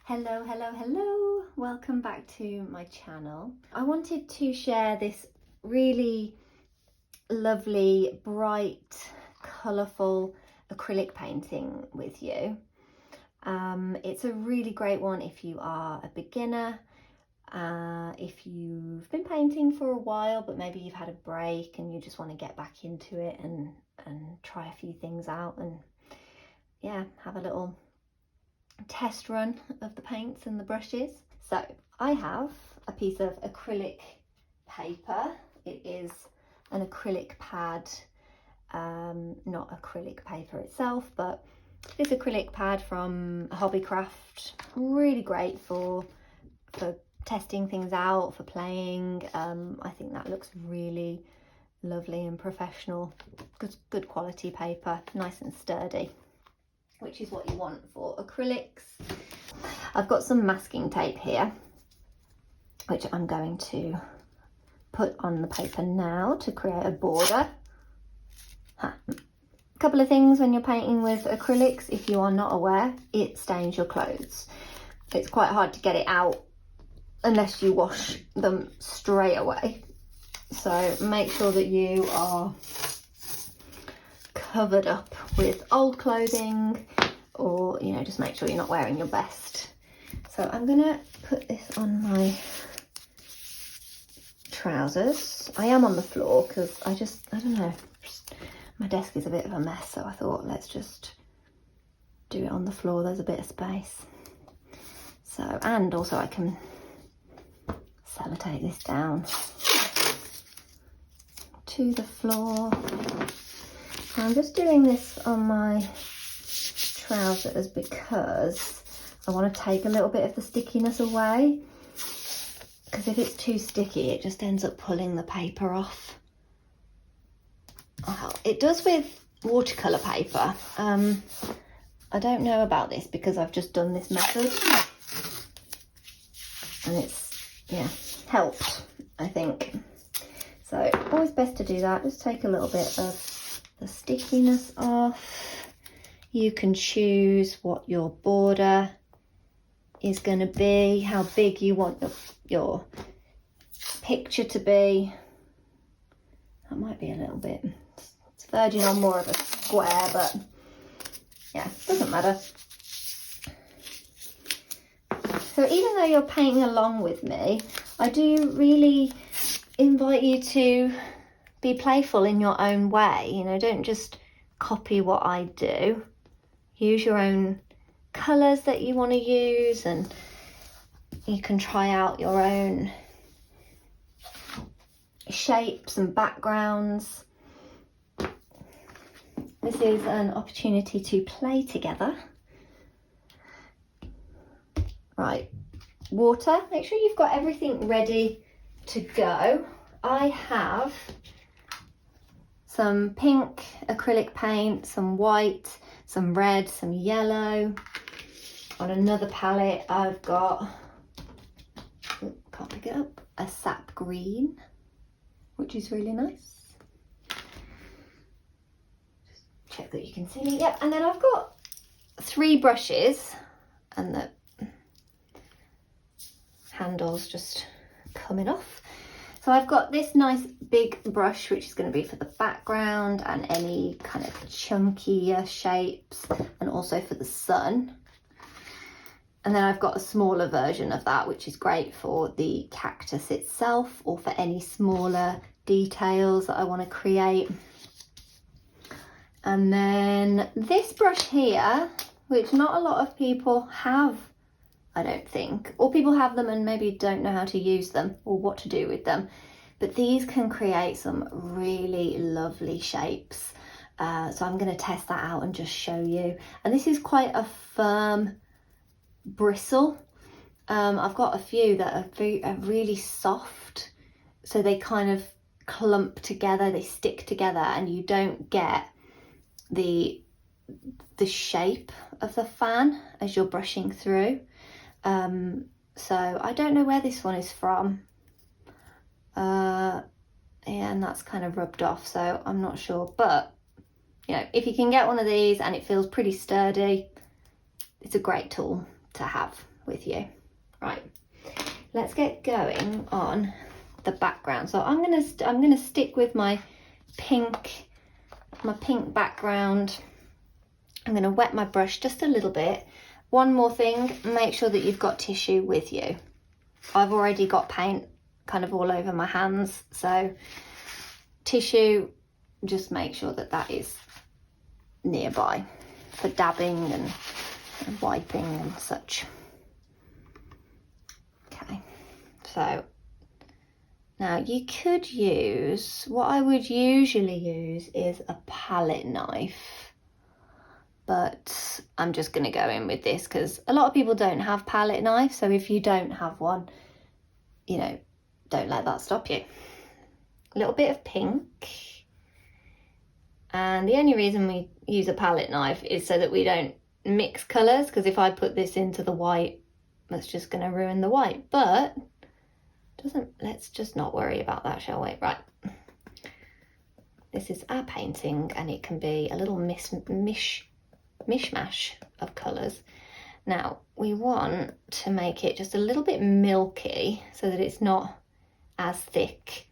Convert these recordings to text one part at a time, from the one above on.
Hello, hello, hello. Welcome back to my channel. I wanted to share this really lovely, bright, colourful acrylic painting with you. It's a really great one if you are a beginner, if you've been painting for a while but maybe you've had a break and you just want to get back into it and try a few things out and yeah, have a little test run of the paints and the brushes. So I have a piece of acrylic paper. It is an acrylic pad, not acrylic paper itself, but this acrylic pad from Hobbycraft. Really great for testing things out, for playing. I think that looks really lovely and professional. Good quality paper, nice and sturdy, which is what you want for acrylics. I've got some masking tape here, which I'm going to put on the paper now to create a border. A couple of things when you're painting with acrylics, if you are not aware, it stains your clothes. It's quite hard to get it out unless you wash them straight away. So make sure that you are covered up with old clothing, or just make sure you're not wearing your best. So I'm gonna put this on my trousers. I am on the floor because I don't know, my desk is a bit of a mess, so I thought let's just do it on the floor. There's a bit of space. So, and also I can sellotape this down to the floor. I'm just doing this on my trousers because I want to take a little bit of the stickiness away, because if it's too sticky it just ends up pulling the paper off. Well, it does with watercolour paper. I don't know about this because I've just done this method and it's helped, I think. So always best to do that. Just take a little bit of the stickiness off. You can choose what your border is going to be, how big you want your picture to be. That might be a little bit, it's verging on more of a square, but yeah, doesn't matter. So even though you're painting along with me, I do really invite you to be playful in your own way. Don't just copy what I do. Use your own colours that you want to use, and you can try out your own shapes and backgrounds. This is an opportunity to play together. Right, water. Make sure you've got everything ready to go. I have some pink acrylic paint, some white, some red, some yellow. On another palette I've got, can't pick it up, a sap green, which is really nice. Just check that you can see me. Yep, and then I've got 3 brushes, and the handle's just coming off. So I've got this nice big brush, which is going to be for the background and any kind of chunkier shapes, and also for the sun. And then I've got a smaller version of that, which is great for the cactus itself, or for any smaller details that I want to create. And then this brush here, which not a lot of people have, I don't think, or people have them and maybe don't know how to use them or what to do with them, but these can create some really lovely shapes. So I'm going to test that out and just show you. And this is quite a firm bristle. I've got a few that are really soft, so they kind of clump together, they stick together, and you don't get the shape of the fan as you're brushing through. So I don't know where this one is from, and that's kind of rubbed off, so I'm not sure, but if you can get one of these and it feels pretty sturdy, it's a great tool to have. with you. Right, let's get going on the background. So I'm gonna stick with my pink background. I'm gonna wet my brush just a little bit. One more thing, make sure that you've got tissue with you. I've already got paint kind of all over my hands, so tissue, just make sure that that is nearby for dabbing and wiping and such. Okay, so now you could use, what I would usually use is a palette knife, but I'm just going to go in with this because a lot of people don't have palette knives, so if you don't have one, you know, don't let that stop you. A little bit of pink, and the only reason we use a palette knife is so that we don't mix colours, because if I put this into the white, that's just going to ruin the white, but let's just not worry about that, shall we? Right, this is our painting and it can be a little mishmash of colours. Now we want to make it just a little bit milky so that it's not as thick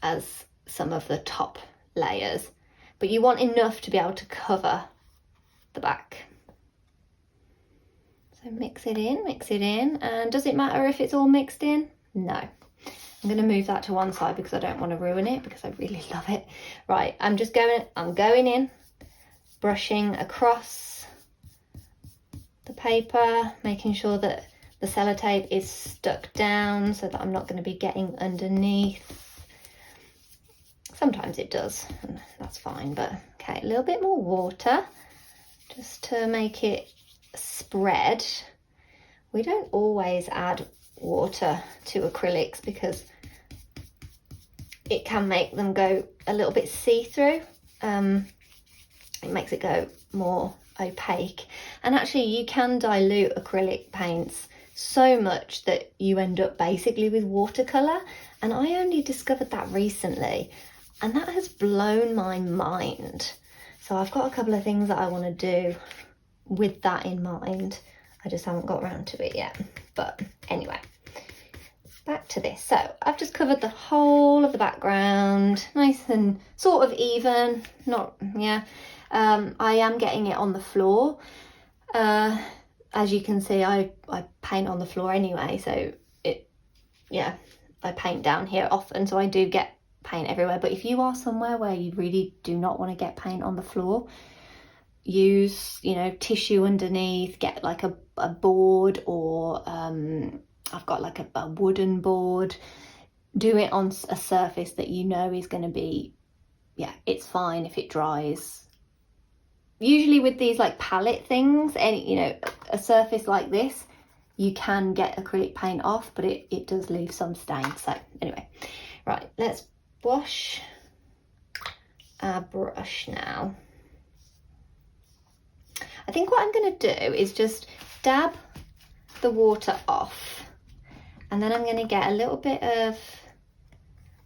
as some of the top layers, but you want enough to be able to cover the back. So mix it in, and does it matter if it's all mixed in? No. I'm going to move that to one side because I don't want to ruin it, because I really love it. Right, I'm going in, brushing across the paper, making sure that the sellotape is stuck down so that I'm not going to be getting underneath. Sometimes it does, and that's fine, but okay, a little bit more water just to make it spread. We don't always add water to acrylics because it can make them go a little bit see-through. It makes it go more opaque, and actually you can dilute acrylic paints so much that you end up basically with watercolour, and I only discovered that recently, and that has blown my mind. So I've got a couple of things that I want to do with that in mind. I just haven't got around to it yet. But anyway, back to this. So I've just covered the whole of the background, nice and sort of even, not, yeah. I am getting it on the floor. As you can see, I paint on the floor anyway, so I paint down here often, so I do get paint everywhere. But if you are somewhere where you really do not want to get paint on the floor, use, you know, tissue underneath, get like a board, or I've got like a wooden board. Do it on a surface that you know is going to be, yeah, it's fine if it dries. Usually with these like palette things, any, you know, a surface like this, you can get acrylic paint off, but it does leave some stains. So anyway, right, let's wash our brush now. I think what I'm going to do is just dab the water off, and then I'm going to get a little bit of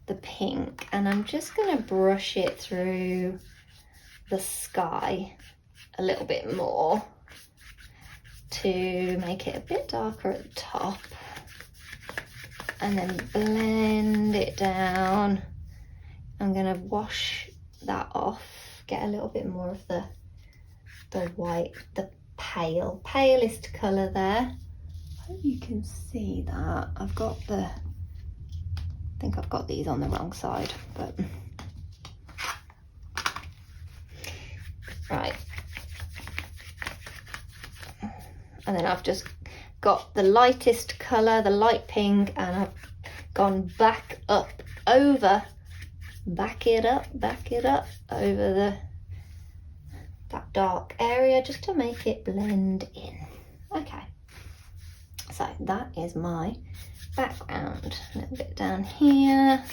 the pink, and I'm just going to brush it through the sky a little bit more to make it a bit darker at the top, and then blend it down. I'm going to wash that off, get a little bit more of the white, the palest colour there. I hope you can see that. I think I've got these on the wrong side, but right. And then I've just got the lightest colour, the light pink, and I've gone back it up over that dark area just to make it blend in. Okay, so that is my background. A little bit down here,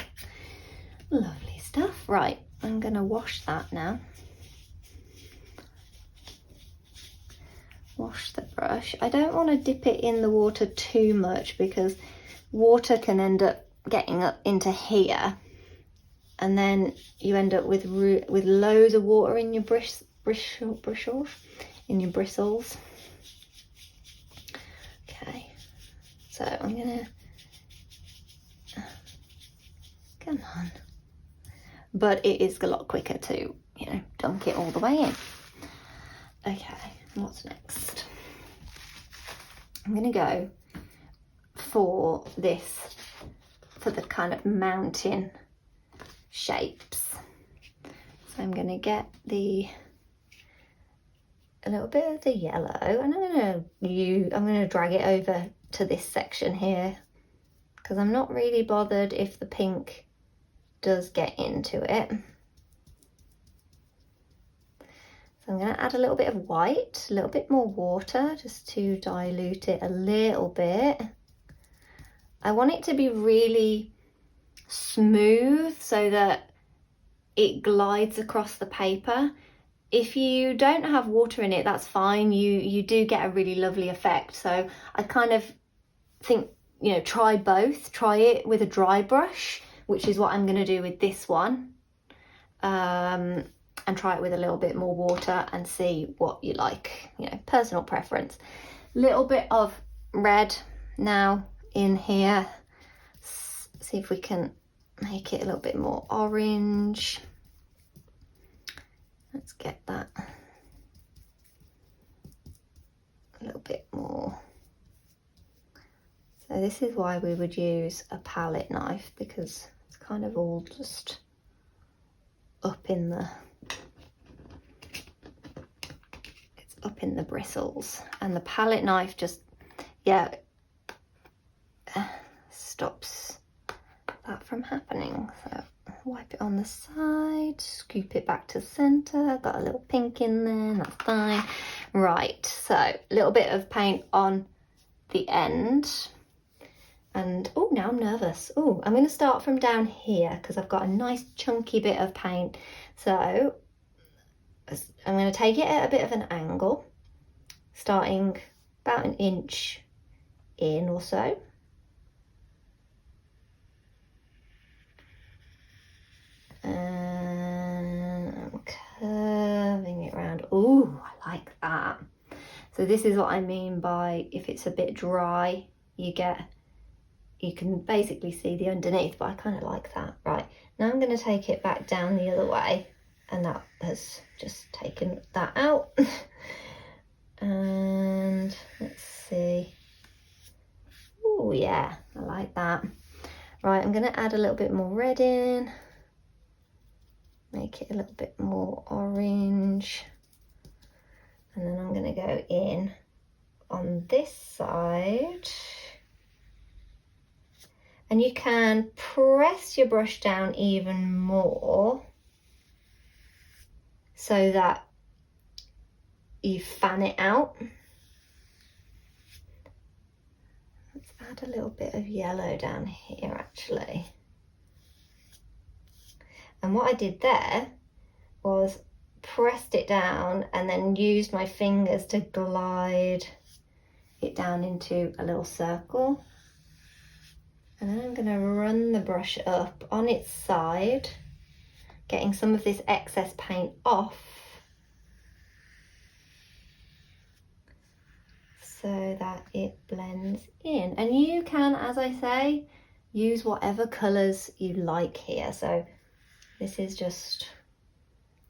lovely stuff. Right, I'm gonna wash that now. Wash the brush. I don't want to dip it in the water too much because water can end up getting up into here, and then you end up with loads of water in your bristles. Okay, so I'm gonna, come on. But it is a lot quicker to, you know, dunk it all the way in. Okay, what's next? I'm gonna go for this, for the kind of mountain shapes. So I'm gonna get a little bit of the yellow, and I'm gonna drag it over to this section here, because I'm not really bothered if the pink does get into it. So I'm going to add a little bit of white, a little bit more water, just to dilute it a little bit. I want it to be really smooth so that it glides across the paper. If you don't have water in it, that's fine. You do get a really lovely effect. So I kind of think, you know, try both. Try it with a dry brush, which is what I'm going to do with this one, and try it with a little bit more water and see what you like, you know, personal preference. Little bit of red now in here. See if we can make it a little bit more orange. Let's get that a little bit more. So this is why we would use a palette knife, because it's kind of all just up in the, it's up in the bristles, and the palette knife just, yeah, stops that from happening. So wipe it on the side, scoop it back to center. Got a little pink in there, that's fine. Right, so a little bit of paint on the end. And oh, now I'm nervous. Oh, I'm going to start from down here because I've got a nice chunky bit of paint. So I'm going to take it at a bit of an angle, starting about an inch in or so. And I'm curving it around. Oh, I like that. So this is what I mean by if it's a bit dry, you can basically see the underneath, but I kind of like that. Right, now I'm going to take it back down the other way, and that has just taken that out. And let's see. Oh yeah, I like that. Right, I'm going to add a little bit more red in, make it a little bit more orange, and then I'm going to go in on this side. And you can press your brush down even more so that you fan it out. Let's add a little bit of yellow down here actually. And what I did there was pressed it down and then used my fingers to glide it down into a little circle. And then I'm going to run the brush up on its side, getting some of this excess paint off so that it blends in. And you can, as I say, use whatever colours you like here. So this is just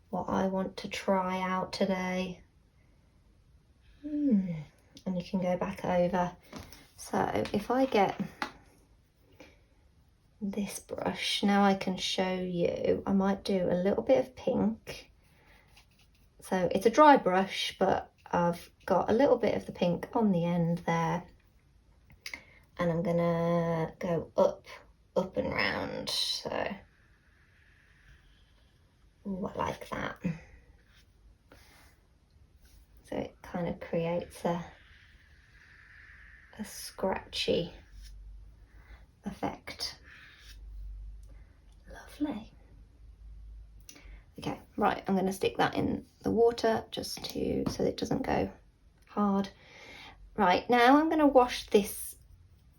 what I want to try out today. And you can go back over. So if I get this brush, now I can show you, I might do a little bit of pink. So it's a dry brush, but I've got a little bit of the pink on the end there. And I'm gonna go up and round. So, ooh, I like that. So it kind of creates a scratchy effect. Lovely. Okay, right, I'm going to stick that in the water just to, so it doesn't go hard. Right, now I'm going to wash this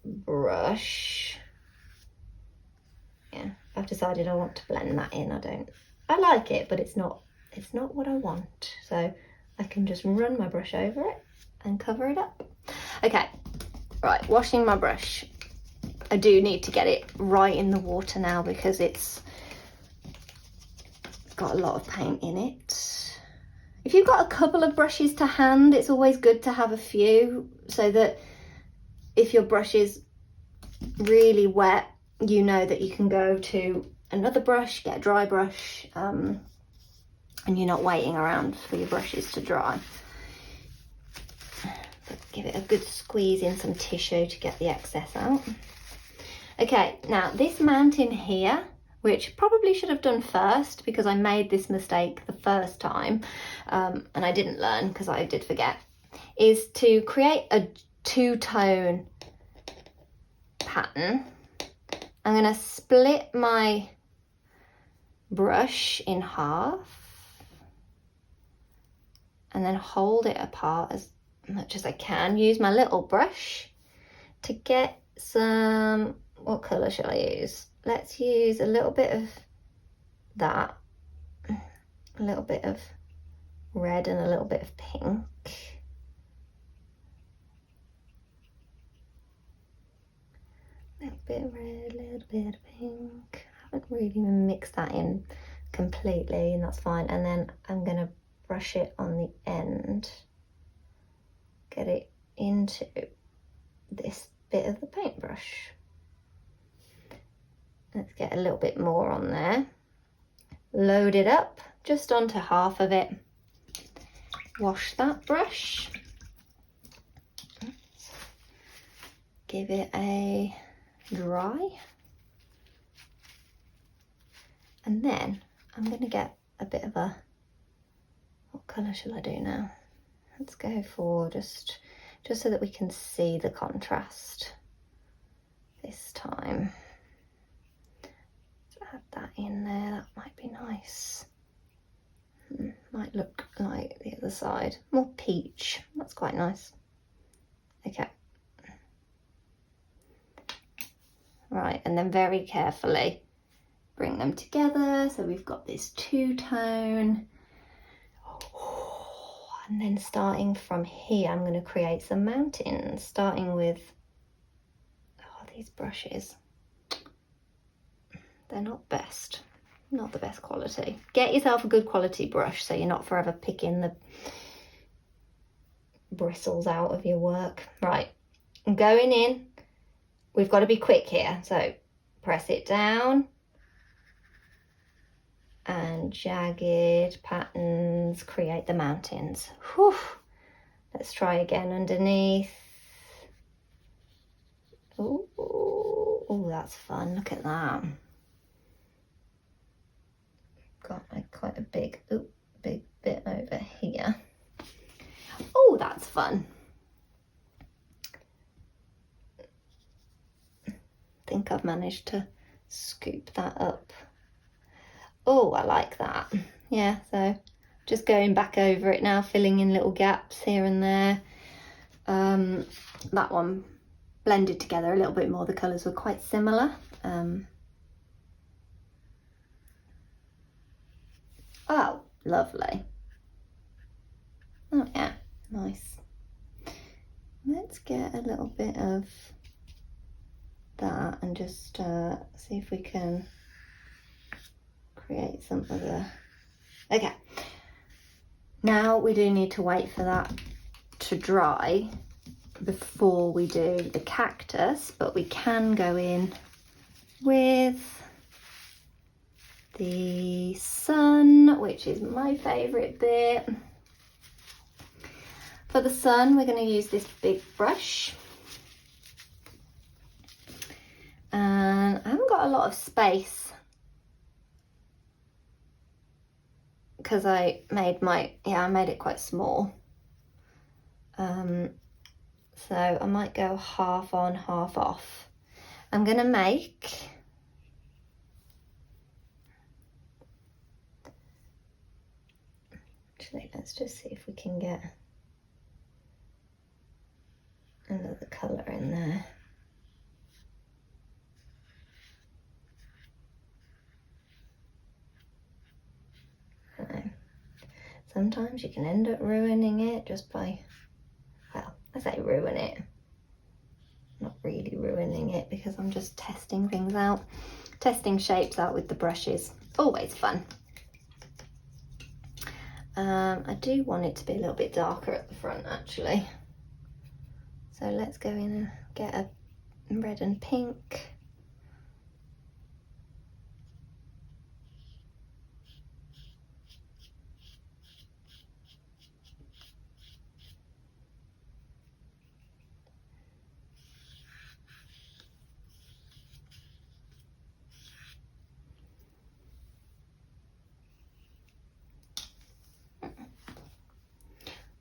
brush. Yeah, I've decided I want to blend that in. I like it, but it's not what I want. So I can just run my brush over it and cover it up. Okay, Right, washing my brush. I do need to get it right in the water now because it's got a lot of paint in it. If you've got a couple of brushes to hand, it's always good to have a few so that if your brush is really wet, you know that you can go to another brush, get a dry brush, and you're not waiting around for your brushes to dry. But give it a good squeeze in some tissue to get the excess out. Okay, now this mountain here, which probably should have done first because I made this mistake the first time, and I didn't learn because I did forget, is to create a two-tone pattern. I'm going to split my brush in half and then hold it apart as much as I can. Use my little brush to get some, what colour shall I use? Let's use a little bit of that, a little bit of red and a little bit of pink. A little bit of red, a little bit of pink. I haven't really mixed that in completely, and that's fine. And then I'm going to brush it on the end, get it into this bit of the paintbrush. Let's get a little bit more on there. Load it up just onto half of it. Wash that brush. Give it a dry. And then I'm going to get a bit of a, what colour shall I do now? Let's go for just so that we can see the contrast this time. Let's add that in there, that might be nice. Might look like the other side, more peach, that's quite nice. Okay. Right, and then very carefully bring them together. So we've got this two-tone. And then starting from here, I'm going to create some mountains, starting with, oh, these brushes. They're not the best quality. Get yourself a good quality brush so you're not forever picking the bristles out of your work. Right, I'm going in. We've got to be quick here, so press it down. And jagged patterns create the mountains. Whew. Let's try again underneath. Oh, that's fun. Look at that. Got like quite a big bit over here. Oh, that's fun. I think I've managed to scoop that up. Oh, I like that. Yeah, so just going back over it now, filling in little gaps here and there. That one blended together a little bit more. The colours were quite similar. Oh, lovely. Oh yeah, nice. Let's get a little bit of that and just see if we can create some other. Okay, now we do need to wait for that to dry before we do the cactus, but we can go in with the sun, which is my favourite bit. For the sun, we're going to use this big brush, and I haven't got a lot of space because I made it quite small. So I might go half on, half off. I'm gonna make actually, let's just see if we can get another colour in there. Sometimes you can end up ruining it just by, well, I say ruin it. really ruining it because I'm just testing things out. Testing shapes out with the brushes, always fun. I do want it to be a little bit darker at the front actually. So let's go in and get a red and pink.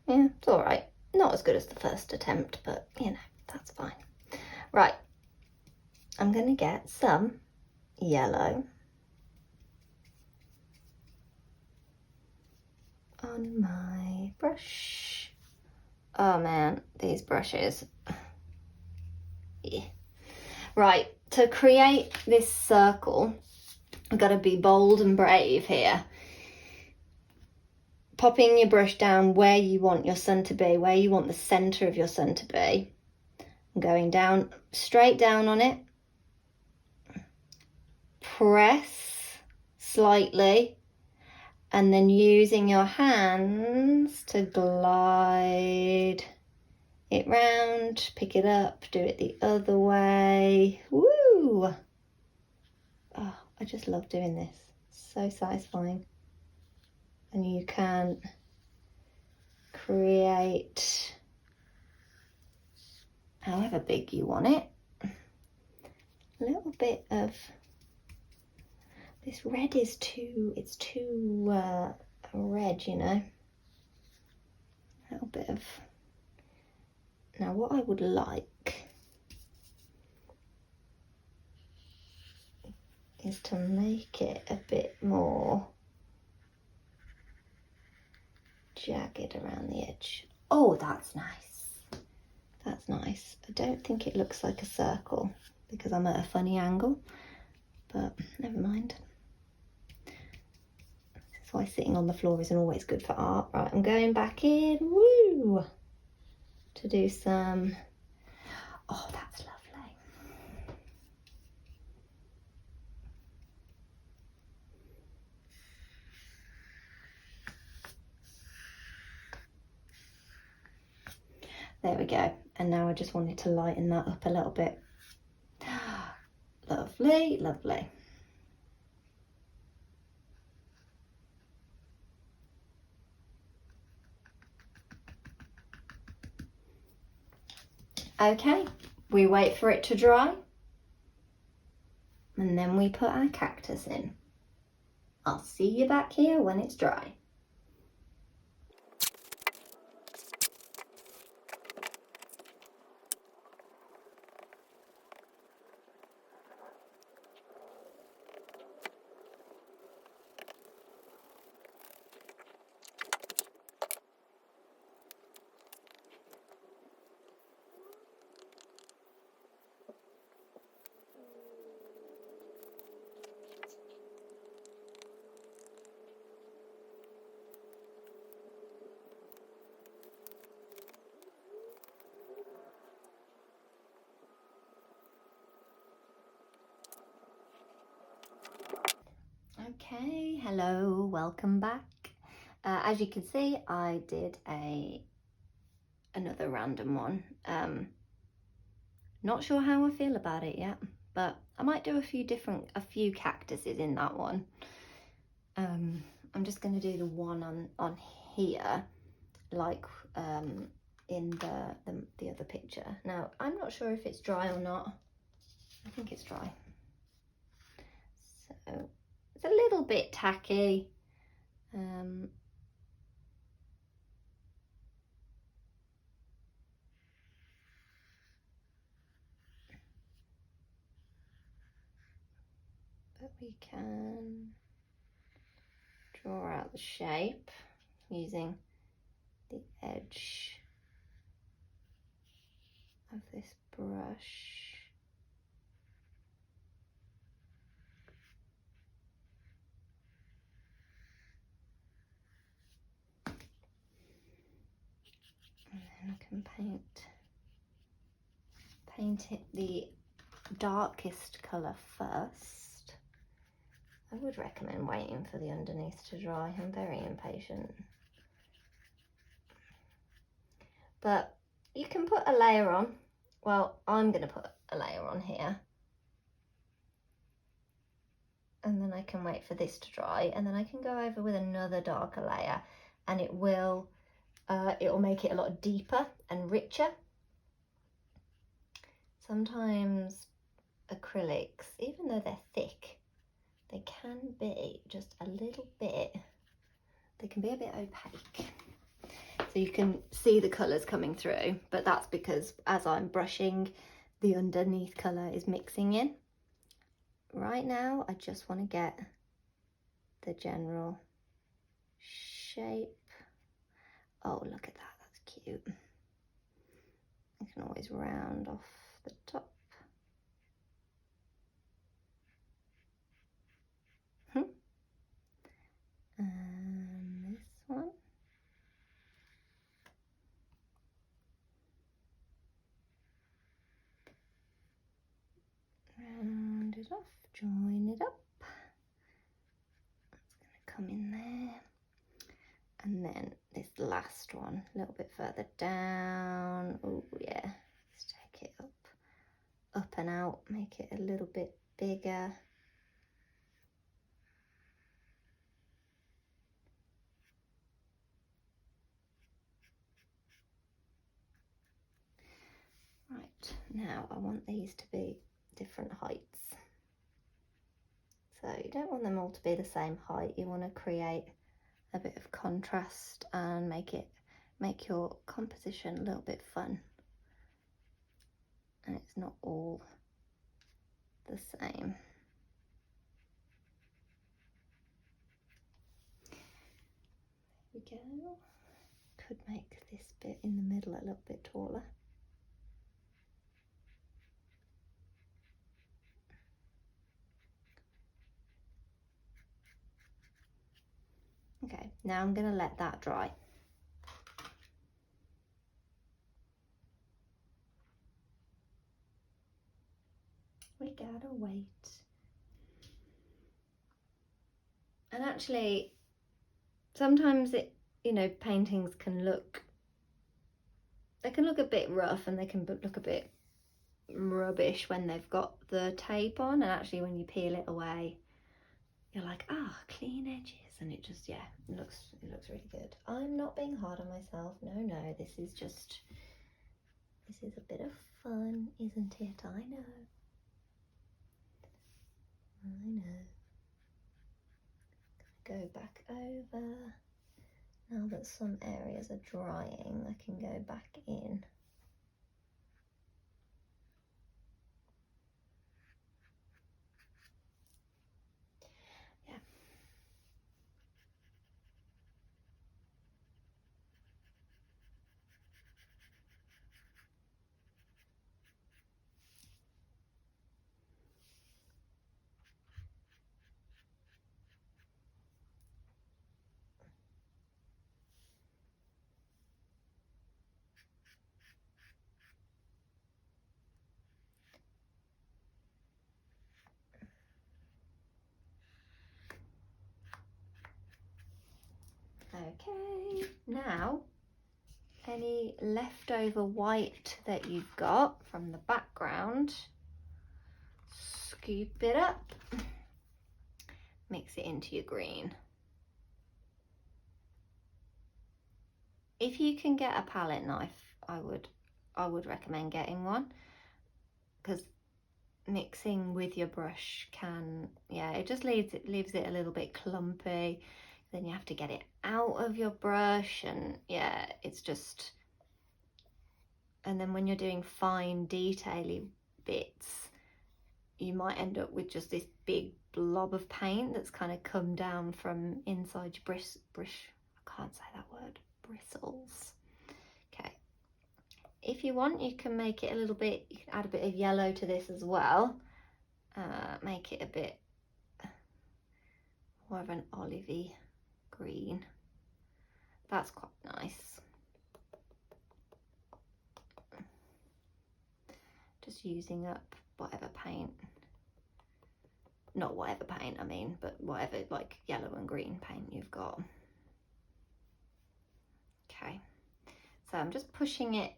Yeah, it's all right. Not as good as the first attempt, but you know, that's fine. Right, I'm gonna get some yellow on my brush. Oh man, these brushes. Yeah. Right, to create this circle, I've got to be bold and brave here. Popping your brush down where you want your sun to be, where you want the centre of your sun to be. I'm going down, straight down on it. Press slightly, and then using your hands to glide it round, pick it up, do it the other way. Woo! Oh, I just love doing this. So satisfying. And you can create however big you want it. A little bit of this red is it's too red, you know. A little bit of, now what I would like is to make it a bit more jagged around the edge. Oh, that's nice. That's nice. I don't think it looks like a circle because I'm at a funny angle, but never mind. That's why sitting on the floor isn't always good for art. Right, I'm going back in, woo, to do some, oh, that's lovely. There we go. And now I just wanted to lighten that up a little bit. Lovely, lovely. Okay, we wait for it to dry. And then we put our cactus in. I'll see you back here when it's dry. Okay, hello, welcome back. As you can see, I did another random one. Not sure how I feel about it yet, but I might do a few cactuses in that one. I'm just going to do the one on here, like in the other picture. Now, I'm not sure if it's dry or not. I think it's dry. So it's a little bit tacky. But we can draw out the shape using the edge of this brush. And then I can paint paint it the darkest colour first. I would recommend waiting for the underneath to dry. I'm very impatient. But you can put a layer on. Well, I'm going to put a layer on here. And then I can wait for this to dry, and then I can go over with another darker layer, and it will make it a lot deeper and richer. Sometimes acrylics, even though they're thick, they can be just a little bit, they can be a bit opaque. So you can see the colours coming through, but that's because as I'm brushing, the underneath colour is mixing in. Right now, I just want to get the general shape. Oh, look at that, that's cute. I can always round off the top. And this one. Round it off, join it up. That's going to come in there. And then this last one, a little bit further down. Oh yeah, let's take it up and out, make it a little bit bigger. Right, now I want these to be different heights. So you don't want them all to be the same height. You want to create a bit of contrast and make your composition a little bit fun. And it's not all the same. There we go. Could make this bit in the middle a little bit taller. Okay, now I'm going to let that dry. We gotta wait. And actually, sometimes paintings can look, they can look a bit rough and they can look a bit rubbish when they've got the tape on, and actually when you peel it away, you're like, clean edges, and it just, yeah, it looks really good. I'm not being hard on myself. No, this is a bit of fun, isn't it? I know. Go back over. Now that some areas are drying, I can go back in. Yeah. Okay, now any leftover white that you've got from the background, scoop it up, mix it into your green. If you can get a palette knife, I would recommend getting one, because mixing with your brush can, yeah, it just leaves it a little bit clumpy. Then you have to get it out of your brush, and yeah, it's just, and then when you're doing fine detaily bits, you might end up with just this big blob of paint that's kind of come down from inside your I can't say that word, bristles. Okay, if you want, you can make it a little bit, you can add a bit of yellow to this as well, make it a bit more of an olivey green. That's quite nice. just using up whatever paint, not whatever paint I mean, but whatever like yellow and green paint you've got. Okay, so I'm just pushing it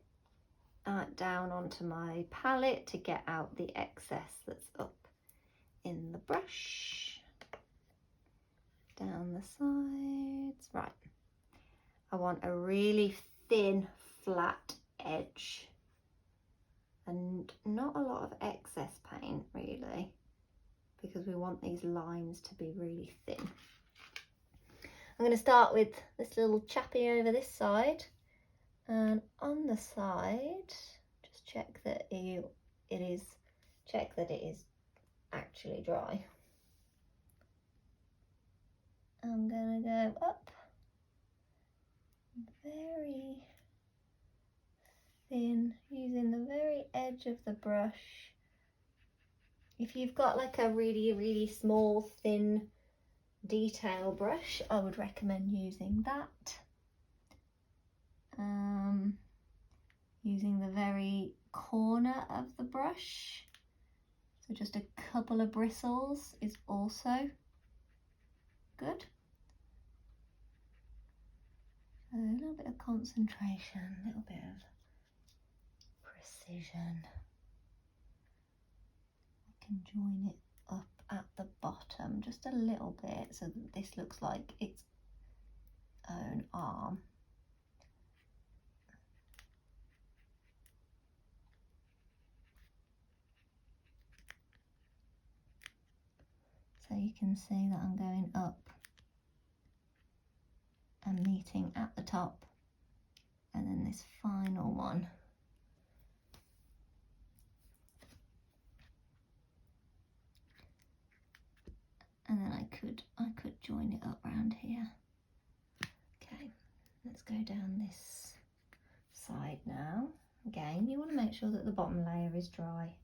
down onto my palette to get out the excess that's up in the brush. Down the sides. Right, I want a really thin flat edge and not a lot of excess paint really, because we want these lines to be really thin. I'm going to start with this little chappy over this side, and on the side just check that it is actually dry. I'm going to go up very thin, using the very edge of the brush. If you've got like a really small thin detail brush, I would recommend using that. Using the very corner of the brush, so just a couple of bristles is also good. So a little bit of concentration, a little bit of precision. I can join it up at the bottom just a little bit so that this looks like its own arm. So you can see that I'm going up and meeting at the top, and then this final one. And then I could join it up around here. Okay, let's go down this side now. Again, you want to make sure that the bottom layer is dry.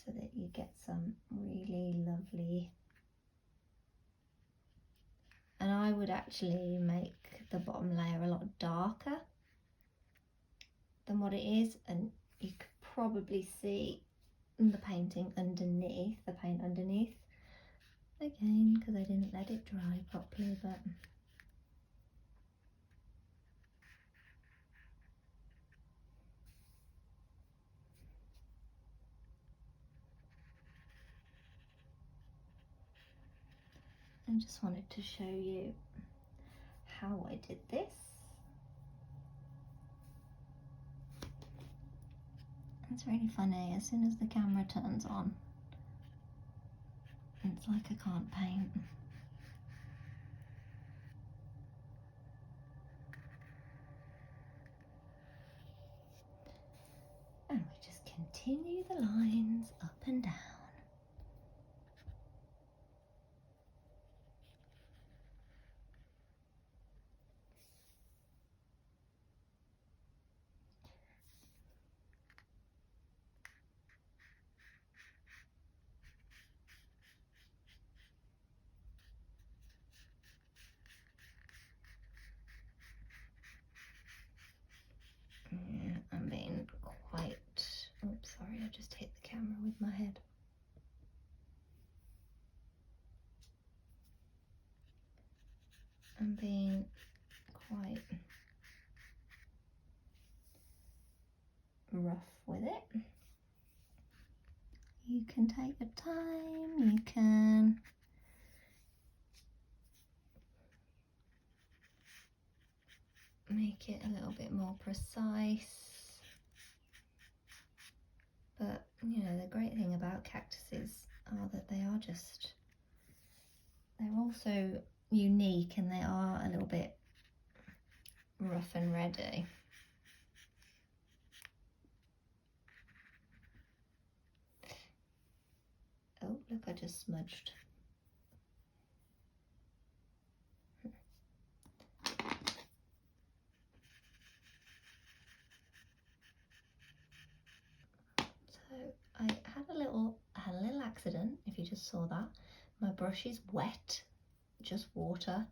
So that you get some really lovely, and I would actually make the bottom layer a lot darker than what it is, and you could probably see the painting underneath, the paint underneath, again because I didn't let it dry properly, but I just wanted to show you how I did this. It's really funny, as soon as the camera turns on, it's like I can't paint. And we just continue the lines up and down. Yeah, I'm being quite, oops, sorry, I just hit the camera with my head. I'm being quite rough with it. You can take your time, you can make it a little bit more precise. But you know, the great thing about cactuses are that they're also unique, and they are a little bit rough and ready. Oh, look, I just smudged. So I had a little accident, if you just saw that. My brush is wet, just water.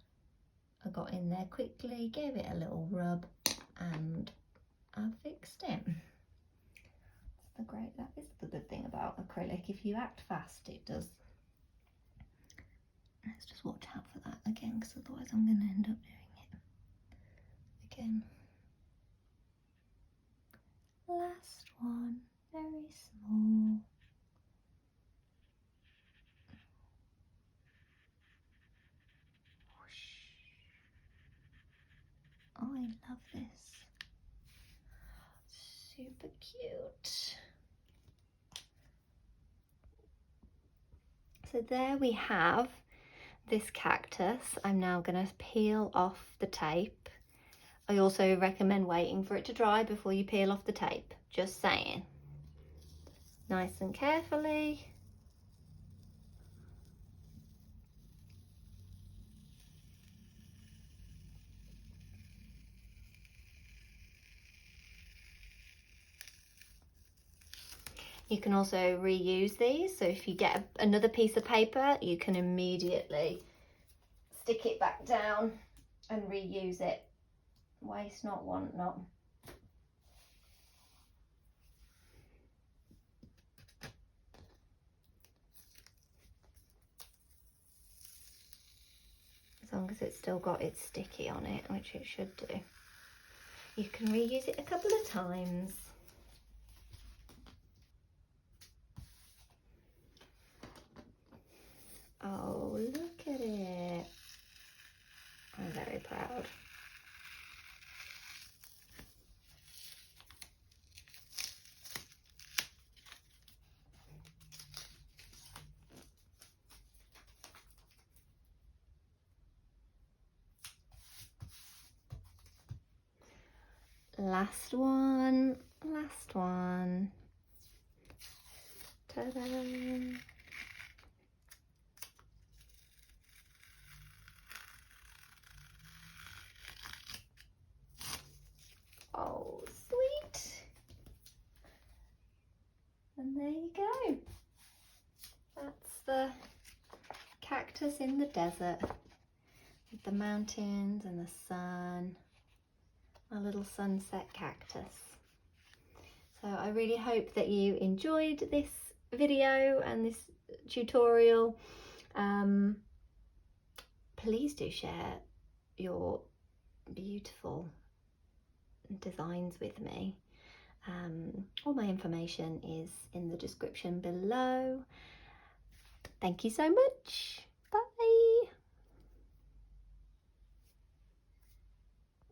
I got in there quickly, gave it a little rub, and I've fixed it. That is the good thing about acrylic. If you act fast, it does. Let's just watch out for that again, because otherwise I'm going to end up doing it again. Last one, very small. Oh, I love this. Super cute. So there we have this cactus. I'm now going to peel off the tape. I also recommend waiting for it to dry before you peel off the tape. Just saying. Nice and carefully. You can also reuse these, so if you get another piece of paper, you can immediately stick it back down and reuse it. Waste not, want not. As long as it's still got its sticky on it, which it should do. You can reuse it a couple of times. Oh, look at it. I'm very proud. Last one, last one. Ta-da! Oh, sweet. And there you go. That's the cactus in the desert with the mountains and the sun. My little sunset cactus. So I really hope that you enjoyed this video and this tutorial. Please do share your beautiful designs with me. All my information is in the description below. Thank you so much.